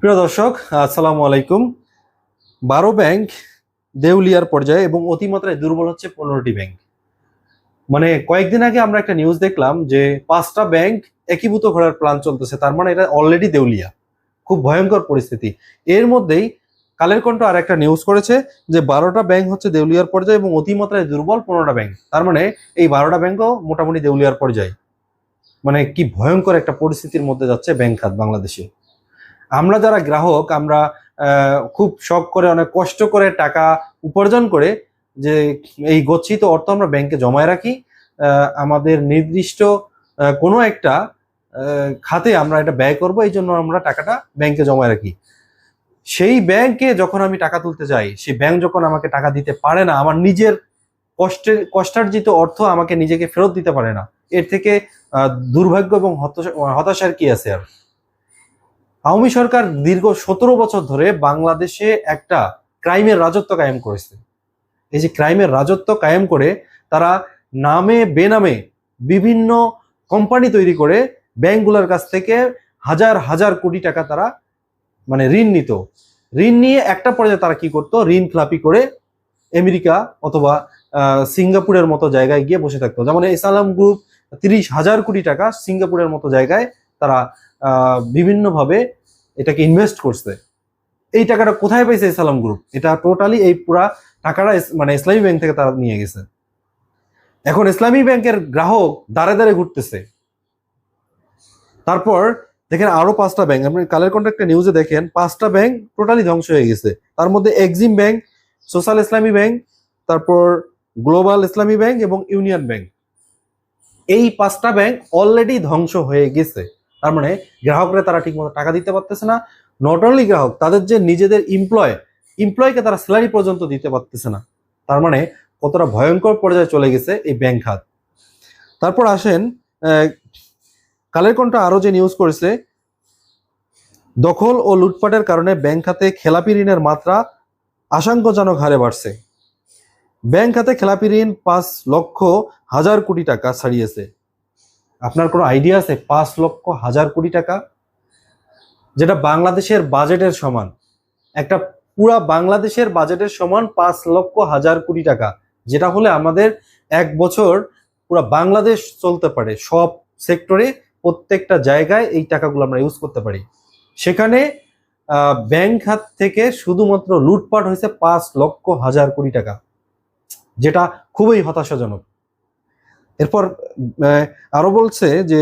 প্রিয় দর্শক, আসসালামু আলাইকুম। 12 ব্যাংক দেউলিয়ার পর্যায়ে এবং অতিমাত্রায় দুর্বল হচ্ছে 15টি ব্যাংক। মানে কয়েকদিন আগে আমরা একটা নিউজ দেখলাম যে 5টা ব্যাংক একীভূত করার প্ল্যান চলতেছে, তার মানে এটা অলরেডি দেউলিয়া। খুব ভয়ঙ্কর পরিস্থিতি। এর মধ্যেই কালের কণ্ঠ আর একটা নিউজ করেছে যে 12টা ব্যাংক হচ্ছে দেউলিয়ার পর্যায়ে এবং অতিমাত্রায় দুর্বল 15টা ব্যাংক। তার মানে এই 12টা ব্যাংকও মোটামুটি দেউলিয়ার পর্যায়ে। মানে কি ভয়ঙ্কর একটা পরিস্থিতির মধ্যে যাচ্ছে ব্যাংক খাত বাংলাদেশে। আমরা যারা গ্রাহক, আমরা খুব শখ করে অনেক কষ্ট করে টাকা উপার্জন করে যে এই গচ্ছিত অর্থ আমরা ব্যাংকে জমায় রাখি, আমাদের নির্দিষ্ট কোনো একটা খাতে আমরা এটা ব্যয় করব, এই জন্য আমরা টাকাটা ব্যাংকে জমায় রাখি। সেই ব্যাংকে যখন আমি টাকা তুলতে যাই, সেই ব্যাংক যখন আমাকে টাকা দিতে পারে না, আমার নিজের কষ্টার্জিত অর্থ আমাকে নিজেকে ফেরত দিতে পারে না, এর থেকে দুর্ভাগ্য এবং হতাশার কি আছে আর। আওয়ামী সরকার দীর্ঘ 17 বছর ধরে বাংলাদেশে একটা ক্রাইমের রাজত্ব কায়েম করেছে। এই যে ক্রাইমের রাজত্ব কায়েম করে তারা নামে বেনামে বিভিন্ন কোম্পানি তৈরি করে ব্যাংকগুলোর কাছ থেকে হাজার হাজার কোটি টাকা তারা মানে ঋণ নিত। ঋণ নিয়ে একটা পর্যায়ে তারা কি করতো, ঋণ খেলাপি করে আমেরিকা অথবা সিঙ্গাপুরের মতো জায়গায় গিয়ে বসে থাকতো। যেমন ইসলাম গ্রুপ 30,000 কোটি টাকা সিঙ্গাপুরের মতো জায়গায় তারা বিভিন্নভাবে এটাকে ইনভেস্ট করছে। এই টাকাটা কোথায় পাইছে ইসলাম গ্রুপ? এটা টোটালি এই পুরা টাকাটা মানে ইসলামী ব্যাংক থেকে তারা নিয়ে গেছে। এখন ইসলামী ব্যাংকের গ্রাহক দাঁড়ে দাঁড়ে ঘুরতেছে। তারপর দেখেন আরো 5টা ব্যাংক, আপনি কালের কন্ট্রাক্টে নিউজে দেখেন 5টা ব্যাংক টোটালি ধ্বংস হয়ে গেছে। তার মধ্যে এক্সিম ব্যাংক, সোশ্যাল ইসলামী ব্যাংক, তারপর গ্লোবাল ইসলামী ব্যাংক এবং ইউনিয়ন ব্যাংক। এই 5টা ব্যাংক অলরেডি ধ্বংস হয়ে গেছে। তার মানে গ্রাহকরা তারা ঠিকমতো টাকা দিতে পারতেছে না। নট অনলি গ্রাহক, তাদের যে নিজেদের এমপ্লয়কে তারা স্যালারি পর্যন্ত দিতে পারতেছে না। তার মানে কতটা ভয়ঙ্কর পর্যায়ে চলে গেছে এই ব্যাংক খাত। তারপর আসেন কালের কণ্ঠ আরো যে নিউজ করেছে, দখল ও লুটপাটের কারণে ব্যাংক খাতে খেলাপি ঋণের মাত্রা আশঙ্কাজনক হারে বাড়ছে। ব্যাংক খাতে খেলাপি ঋণ 5,00,000 কোটি টাকা ছাড়িয়েছে। আপনার কোনো আইডিয়া আছে? 5,00,000 কোটি টাকা, যেটা বাংলাদেশের বাজেটের সমান। একটা পুরা বাংলাদেশের বাজেটের সমান 5,00,000 কোটি টাকা, যেটা হলে আমাদের এক বছর পুরা বাংলাদেশ চলতে পারে। সব সেক্টরে প্রত্যেকটা জায়গায় এই টাকাগুলো আমরা ইউজ করতে পারি। সেখানে ব্যাংক খাত থেকে শুধুমাত্র লুটপাট হয়েছে 5,00,000 কোটি টাকা, যেটা খুবই হতাশাজনক। এরপর আরো বলছে যে